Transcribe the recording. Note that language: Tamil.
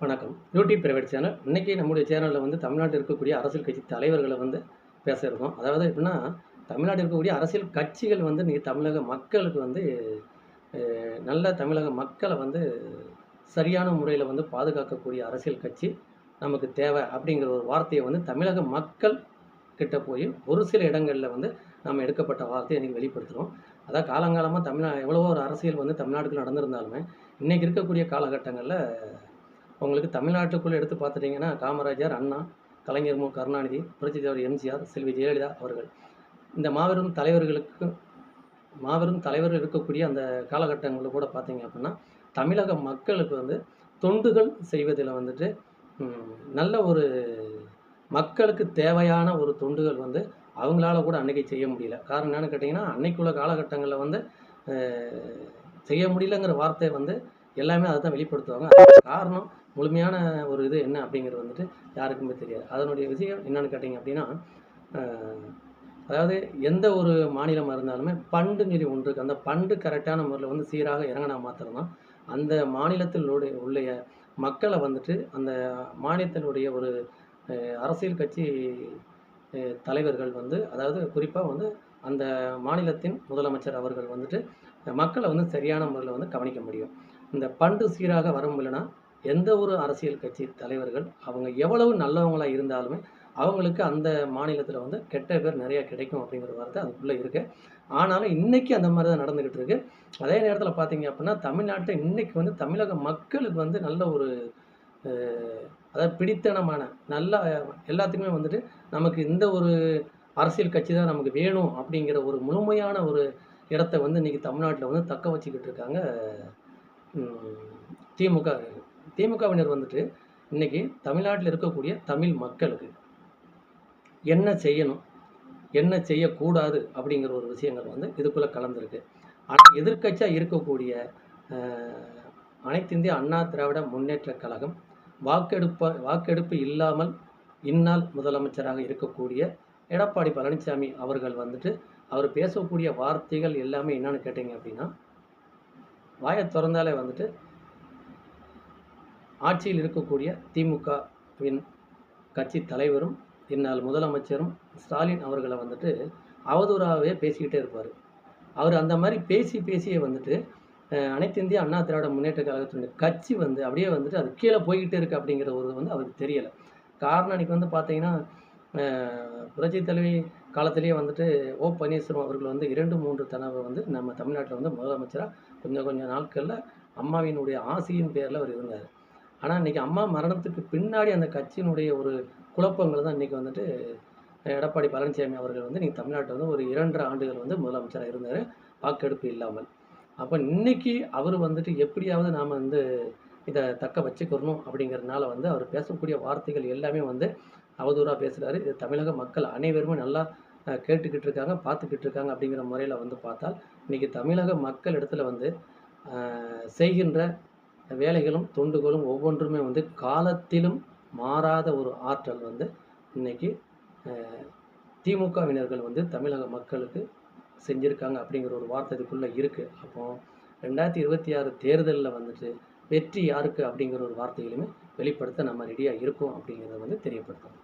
வணக்கம். YouTube private channel. இன்னைக்கு நம்முடைய சேனல்ல வந்து தமிழ்நாட்டில் இருக்கக்கூடிய அரசியல் கட்சி தலைவர்கள வந்து பேச இருக்கோம். அதாவது எப்படின்னா, தமிழ்நாட்டில் இருக்கக்கூடிய அரசியல் கட்சிகள் வந்து இன்னைக்கு தமிழக மக்களுக்கு வந்து நல்ல தமிழக மக்கள வந்து சரியான முறையில வந்து பாதுகாக்கக்கூடிய அரசியல் கட்சி நமக்கு தேவை அப்படிங்கிற ஒரு வார்த்தைய வந்து தமிழக மக்கள் கிட்ட போய் ஒரு சில இடங்கள்ல வந்து நம்ம எடுக்கப்பட்ட வார்த்தைய இன்னைக்கு வெளிப்படுத்துறோம். அதான் காலங்காலமா எவ்வளவோ ஒரு அரசியல் வந்து தமிழ்நாட்டுக்குள்ள நடந்திருந்தாலுமே, இன்னைக்கு இருக்கக்கூடிய காலகட்டங்கள்ல உங்களுக்கு தமிழ்நாட்டுக்குள்ள எடுத்து பார்த்துட்டீங்கன்னா, காமராஜர், அண்ணா, கலைஞர் மு. கருணாநிதி, புரட்சித் தலைவர் எம்ஜிஆர், செல்வி ஜெயலலிதா அவர்கள். இந்த மாபெரும் தலைவர்கள் இருக்கக்கூடிய அந்த காலகட்டங்கள்ல கூட பார்த்தீங்க அப்படின்னா, தமிழக மக்களுக்கு வந்து தொண்டுகள் செய்வதில வந்துட்டு நல்ல ஒரு மக்களுக்கு தேவையான ஒரு தொண்டுகள் வந்து அவங்களால கூட அன்னைக்கு செய்ய முடியல. காரணம் என்னன்னு கேட்டீங்கன்னா, அன்னைக்குள்ள காலகட்டங்கள்ல வந்து அ செய்ய முடியலங்கிற வார்த்தை வந்து எல்லாமே அதத்தான் வெளிப்படுத்துவாங்க. காரணம் முழுமையான ஒரு இது என்ன அப்படிங்கிறது வந்துட்டு யாருக்குமே தெரியாது. அதனுடைய விஷயம் என்னன்னு கேட்டீங்க அப்படின்னா, அ அதாவது எந்த ஒரு மாநிலமா இருந்தாலுமே பண்டுன்னு சொல்லி ஒன்று இருக்கு. அந்த பண்டு கரெக்டான முறையில வந்து சீராக இறங்குனா மாத்திரம் தான், அந்த மாநிலத்தினுடைய மக்கள வந்துட்டு அந்த மாநிலத்தினுடைய ஒரு அரசியல் கட்சி தலைவர்கள் வந்து அதாவது குறிப்பா வந்து அந்த மாநிலத்தின் முதலமைச்சர் அவர்கள் வந்துட்டு மக்கள வந்து சரியான முறையில வந்து கவனிக்க முடியும். இந்த பண்டு சீராக வர முடியலன்னா, எந்த ஒரு அரசியல் கட்சி தலைவர்கள் அவங்க எவ்வளவு நல்லவங்களா இருந்தாலுமே, அவங்களுக்கு அந்த மாநிலத்தில வந்து கெட்ட பேர் நெறைய கிடைக்கும் அப்படிங்கிற வார்த்தை அதுக்குள்ள இருக்கு. ஆனாலும் இன்னைக்கு அந்த மாரி தான் நடந்துகிட்டு இருக்கு. அதே நேரத்தில பார்த்தீங்க அப்படின்னா, தமிழ்நாட்ல இன்னைக்கு வந்து தமிழக மக்களுக்கு வந்து நல்ல ஒரு அ அதாவது பிடித்தனமான நல்ல எல்லாத்துக்குமே வந்துட்டு நமக்கு இந்த ஒரு அரசியல் கட்சி தான் நமக்கு வேணும் அப்படிங்கிற ஒரு முழுமையான ஒரு இடத்த வந்து இன்னைக்கு தமிழ்நாட்ல வந்து தக்க வச்சுக்கிட்டு இருக்காங்க. ம் திமுக. திமுகவினர் வந்துட்டு இன்னைக்கு தமிழ்நாட்டில இருக்கக்கூடிய தமிழ் மக்களுக்கு என்ன செய்யணும்? என்ன செய்யக்கூடாது? அப்படிங்கிற ஒரு விஷயங்கள் வந்து இதுக்குள்ள கலந்திருக்கு. ஆனா எதிர்க்கட்சியா இருக்கக்கூடிய அ அனைத்து இந்திய அண்ணா திராவிட முன்னேற்றக் கழகம் வாக்கெடுப்பு இல்லாமல் இந்நாள் முதலமைச்சராக இருக்கக்கூடிய எடப்பாடி பழனிசாமி அவர்கள் வந்துட்டு, அவர் பேசக்கூடிய வார்த்தைகள் எல்லாமே என்னன்னு கேட்டீங்க அப்படின்னா, வாய தொறந்தாலே வந்துட்டு ஆட்சியில் இருக்கக்கூடிய திமுகவின் கட்சி தலைவரும், இந்நாள் முதலமைச்சரும் ஸ்டாலின் அவர்கள வந்துட்டு அவதூறாவே பேசிக்கிட்டே இருப்பாரு. அவரு அந்த மாரி பேசியே வந்துட்டு, அனைத்து இந்திய அண்ணா திராவிட முன்னேற்ற கழகத்தினுடைய கட்சி வந்து அப்படியே வந்துட்டு அது கீழ போய்க்கிட்டே இருக்கு அப்படிங்கிற ஒரு வந்து அவருக்கு தெரியல. காரணம் இன்னைக்கு வந்து பார்த்தீங்கன்னா, அ புரட்சித் தலைவி காலத்திலேயே வந்துட்டு பன்னீர்செல்வம் அவர்கள் வந்து 2, 3 தடவ வந்து நம்ம தமிழ்நாட்ல வந்து முதலமைச்சரா கொஞ்சம் நாட்கள்ல அம்மாவினுடைய ஆசியின் பேர்ல அவர் இருந்தாரு. ஆனா, இன்னைக்கு அம்மா மரணத்துக்கு பின்னாடி அந்த கட்சியினுடைய ஒரு குழப்பங்கள் தான் இன்னைக்கு வந்துட்டு எடப்பாடி பழனிசாமி அவர்கள் வந்து இன்னைக்கு தமிழ்நாட்ல வந்து ஒரு 2 1/2 ஆண்டுகள் வந்து முதலமைச்சரா இருந்தாரு, வாக்கெடுப்பு இல்லாமல். அப்ப இன்னைக்கு அவரு வந்துட்டு எப்படியாவது நாம வந்து இத தக்க வச்சுக்கிறணும் அப்படிங்கிறதுனால வந்து அவர் பேசக்கூடிய வார்த்தைகள் எல்லாமே வந்து அவதூறா பேசுறாரு. இது தமிழக மக்கள் அனைவருமே நல்லா கேட்டுக்கிட்டு இருக்காங்க, பார்த்துக்கிட்டு இருக்காங்க அப்படிங்கிற முறையில வந்து பார்த்தால், இன்னைக்கு தமிழக மக்கள் இடத்துல வந்து அ செய்கின்ற வேலைகளும், தொண்டுகளும் ஒவ்வொன்றுமே வந்து காலத்திலும் மாறாத ஒரு ஆற்றல் வந்து இன்னைக்கு அ திமுகவினர்கள் வந்து தமிழக மக்களுக்கு செஞ்சிருக்காங்க அப்படிங்கிற ஒரு வார்த்தை இதுக்குள்ள இருக்கு. அப்போ 2026 தேர்தல்ல வந்துட்டு வெற்றி யாருக்கு அப்படிங்கிற ஒரு வார்த்தைகளுமே வெளிப்படுத்த நம்ம ரெடியா இருக்கோம் அப்படிங்கிறத வந்து தெரியப்படுத்துறோம்.